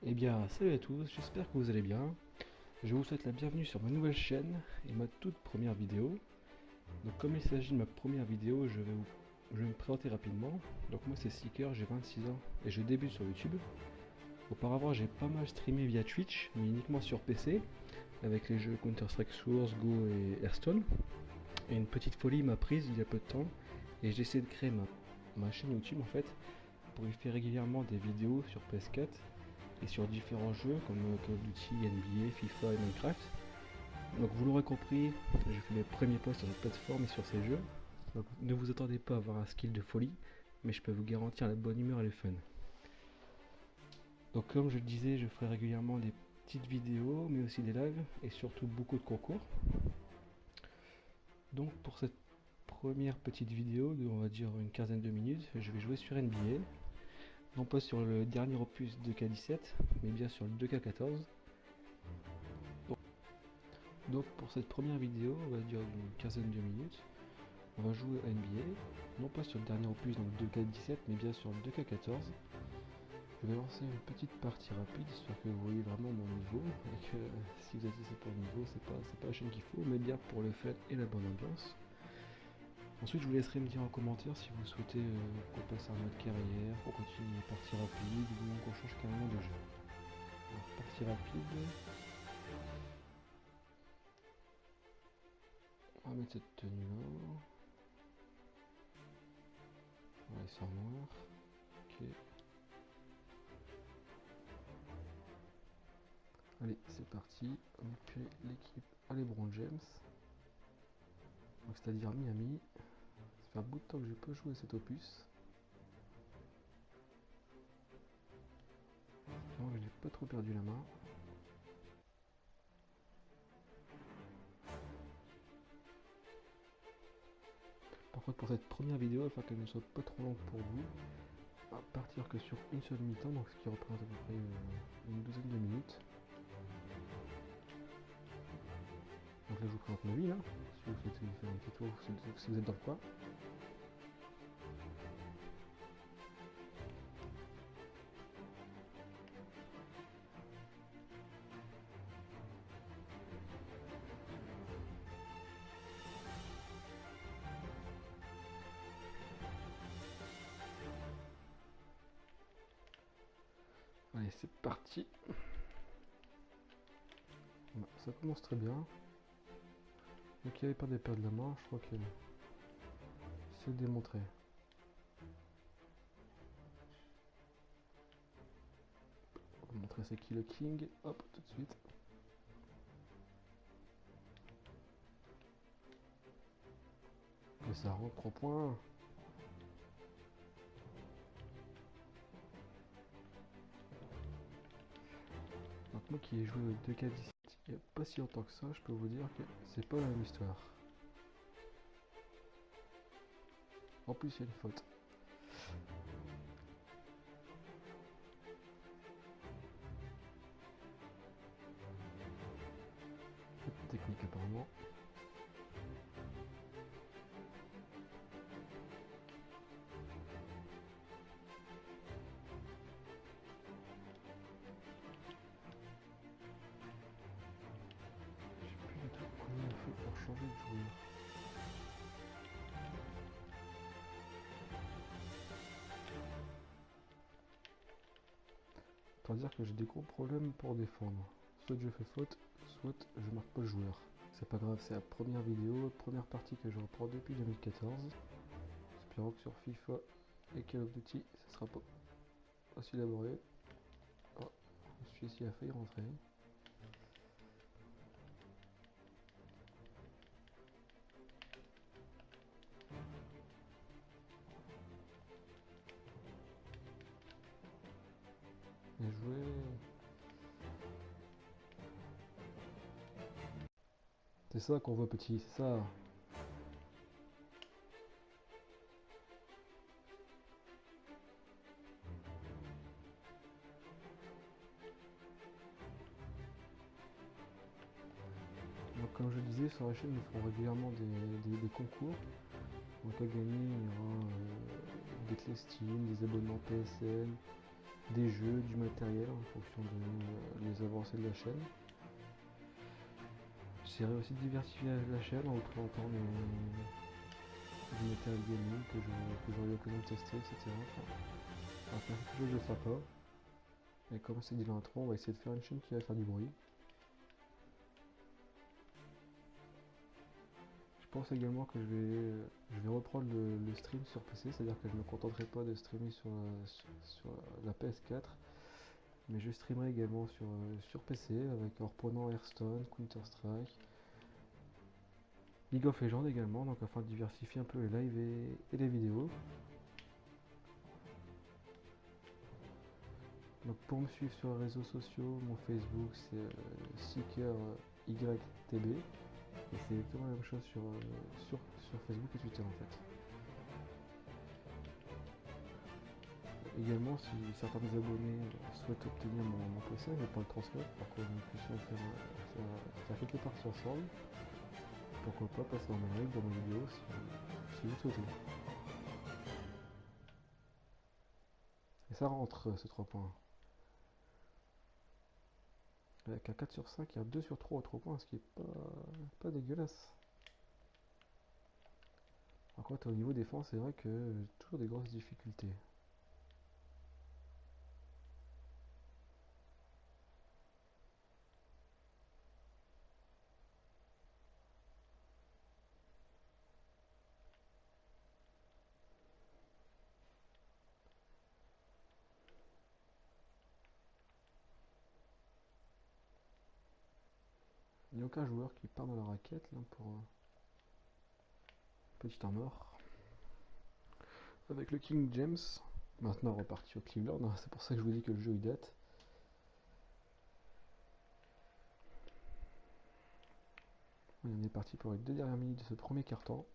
Eh bien, salut à tous, j'espère que vous allez bien. Je vous souhaite la bienvenue sur ma nouvelle chaîne et ma toute première vidéo. Donc comme il s'agit de ma première vidéo, je vais me présenter rapidement. Donc moi c'est Seeker, j'ai 26 ans et je débute sur YouTube. Auparavant j'ai pas mal streamé via Twitch, mais uniquement sur PC, avec les jeux Counter-Strike Source, Go et Hearthstone. Et une petite folie m'a prise il y a peu de temps et j'ai essayé de créer ma chaîne YouTube en fait, pour y faire régulièrement des vidéos sur PS4 et sur différents jeux comme Call of Duty, NBA, FIFA et Minecraft. Donc vous l'aurez compris, je fais mes premiers posts sur cette plateforme et sur ces jeux. Donc ne vous attendez pas à avoir un skill de folie, mais je peux vous garantir la bonne humeur et le fun. Donc comme je le disais, je ferai régulièrement des petites vidéos, mais aussi des lives et surtout beaucoup de concours. Donc pour cette première petite vidéo de on va dire une quinzaine de minutes, je vais jouer sur NBA. Non pas sur le dernier opus 2K17, mais bien sur le 2K14. Donc pour cette première vidéo, on va dire d'une quinzaine de minutes, on va jouer à NBA, non pas sur le dernier opus, donc 2K17, mais bien sur le 2K14. Je vais lancer une petite partie rapide, histoire que vous voyez vraiment mon niveau, et que si vous êtes ici pour le niveau, c'est pas la chaîne qu'il faut, mais bien pour le fun et la bonne ambiance. Ensuite, je vous laisserai me dire en commentaire si vous souhaitez qu'on passe à un mode carrière, qu'on continue une partie rapide, ou qu'on change carrément de jeu. Alors, partie rapide, on va mettre cette tenue là. On va laisser en noir. Ok. Allez, c'est parti. On crée l'équipe à LeBron James. Donc c'est-à-dire Miami. Ça fait un bout de temps que j'ai pas joué à cet opus. Non, je n'ai pas trop perdu la main. Par contre, pour cette première vidéo, il faut qu'elle ne soit pas trop longue pour vous. On va partir que sur une seule mi-temps, donc ce qui représente à peu près une douzaine de minutes. Donc là, je vous présente ma vie, là. Si vous souhaitez faire un petit tour, si vous êtes dans le coin. Allez, c'est parti. Bon, ça commence très bien. Donc il n'y avait pas de perdre la main, je crois que c'est démontré. On va montrer c'est qui le King. Hop, tout de suite. Et ça rentre 3 points. Donc moi qui ai joué au 2K17 il n'y a pas si longtemps que ça, je peux vous dire que c'est pas la même histoire. En plus il y a une faute. Faute technique apparemment. Je sais plus du tout comment on fait pour changer de joueur. Autant dire que j'ai des gros problèmes pour défendre. Soit je fais faute, soit je marque pas le joueur. C'est pas grave, c'est la première vidéo, première partie que je reprends depuis 2014. Espérons que sur FIFA et Call of Duty, ça sera pas aussi laborieux. Oh, celui-ci a failli rentrer. Bien joué. C'est ça qu'on voit petit, c'est ça. Donc comme je disais, sur la chaîne, ils font régulièrement des concours. Donc à gagner, il y aura des clés Steam, des abonnements PSN, des jeux, du matériel en fonction des avancées de la chaîne. J'essaierai aussi de diversifier la chaîne en vous présentant du matériel gaming que j'aurai l'occasion de tester, etc. On va faire quelque chose de sympa. Et comme c'est dit dans l'intro, on va essayer de faire une chaîne qui va faire du bruit. Je pense également que je vais reprendre le stream sur PC, c'est-à-dire que je ne me contenterai pas de streamer sur la PS4, mais je streamerai également sur PC en reprenant Hearthstone, Counter-Strike, League of Legends également, donc afin de diversifier un peu les lives et les vidéos. Donc pour me suivre sur les réseaux sociaux, mon Facebook c'est SeekerYTB, et c'est exactement la même chose sur Facebook et Twitter en fait. Également, si certains de mes abonnés souhaitent obtenir mon PC, je vais pas le transmettre pour que nous puissions faire quelques parties ensemble. Pourquoi pas passer en Amérique dans mes vidéos si vous souhaitez. Et ça rentre ces 3 points. Avec un 4 sur 5, il y a 2 sur 3 aux 3 points, ce qui est pas dégueulasse. Par contre, au niveau défense, c'est vrai que j'ai toujours des grosses difficultés. Il n'y a aucun joueur qui part dans la raquette là, pour petit temps mort. Avec le King James, maintenant reparti au Cleveland, c'est pour ça que je vous dis que le jeu il date. On est parti pour les 2 dernières minutes de ce premier quart-temps.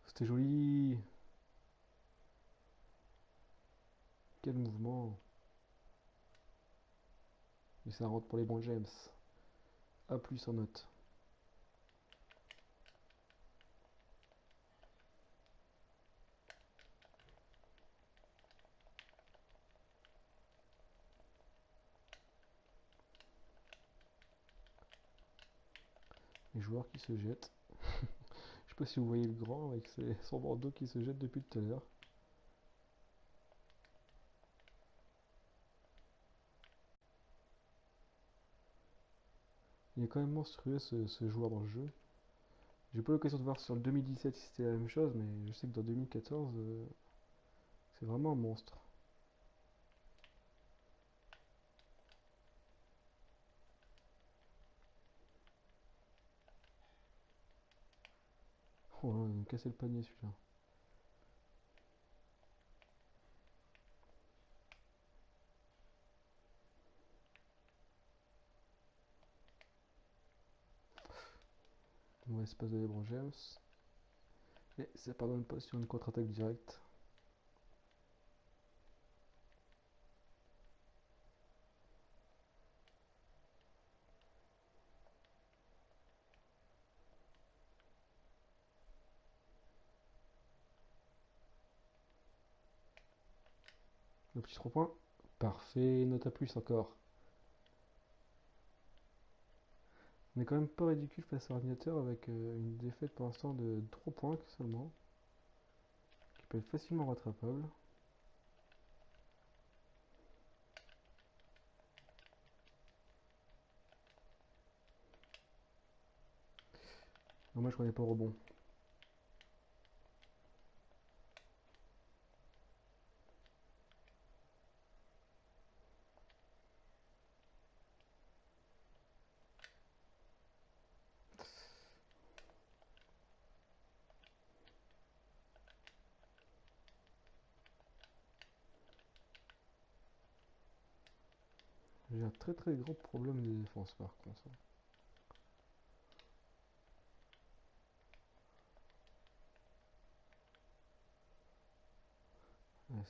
C'était joli. Quel mouvement. Et ça rentre pour les bons James. A plus en note. Les joueurs qui se jettent. Je sais pas si vous voyez le grand avec son bandeau qui se jette depuis tout à l'heure. Il est quand même monstrueux ce joueur dans le jeu. J'ai pas l'occasion de voir sur le 2017 si c'était la même chose, mais je sais que dans 2014, c'est vraiment un monstre. Oh là, il m'a cassé le panier celui-là. Mauvaise passe de LeBron James. Et ça pardonne pas sur une contre-attaque directe. Le petit 3 points. Parfait, note à plus encore. On est quand même pas ridicule face à l'ordinateur avec une défaite pour l'instant de 3 points seulement. Qui peut être facilement rattrapable. Dommage qu'on n'ait pas au rebond. J'ai un très très gros problème de défense par contre.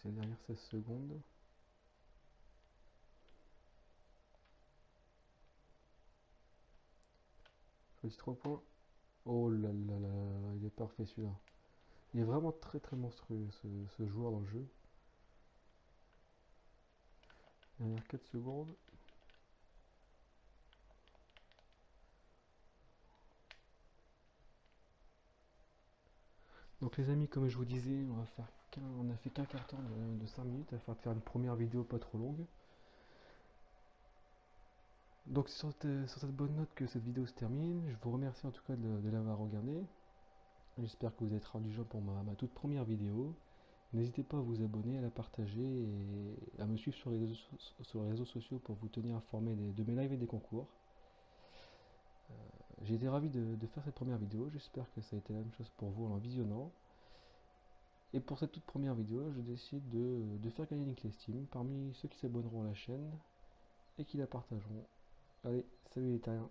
C'est derrière 16 secondes. Petit 3 points. Oh là là là là, il est parfait celui-là. Il est vraiment très très monstrueux ce joueur dans le jeu. Dernière 4 secondes. Donc les amis, comme je vous disais, on a fait qu'un quart temps de 5 minutes afin de faire une première vidéo pas trop longue. Donc c'est sur cette bonne note que cette vidéo se termine. Je vous remercie en tout cas de l'avoir regardé. J'espère que vous êtes rendu joint pour ma toute première vidéo. N'hésitez pas à vous abonner, à la partager et à me suivre sur les réseaux sociaux pour vous tenir informé de mes lives et des concours. J'ai été ravi de faire cette première vidéo. J'espère que ça a été la même chose pour vous en la visionnant. Et pour cette toute première vidéo, je décide de faire gagner une clé Steam parmi ceux qui s'abonneront à la chaîne et qui la partageront. Allez, salut les terriens!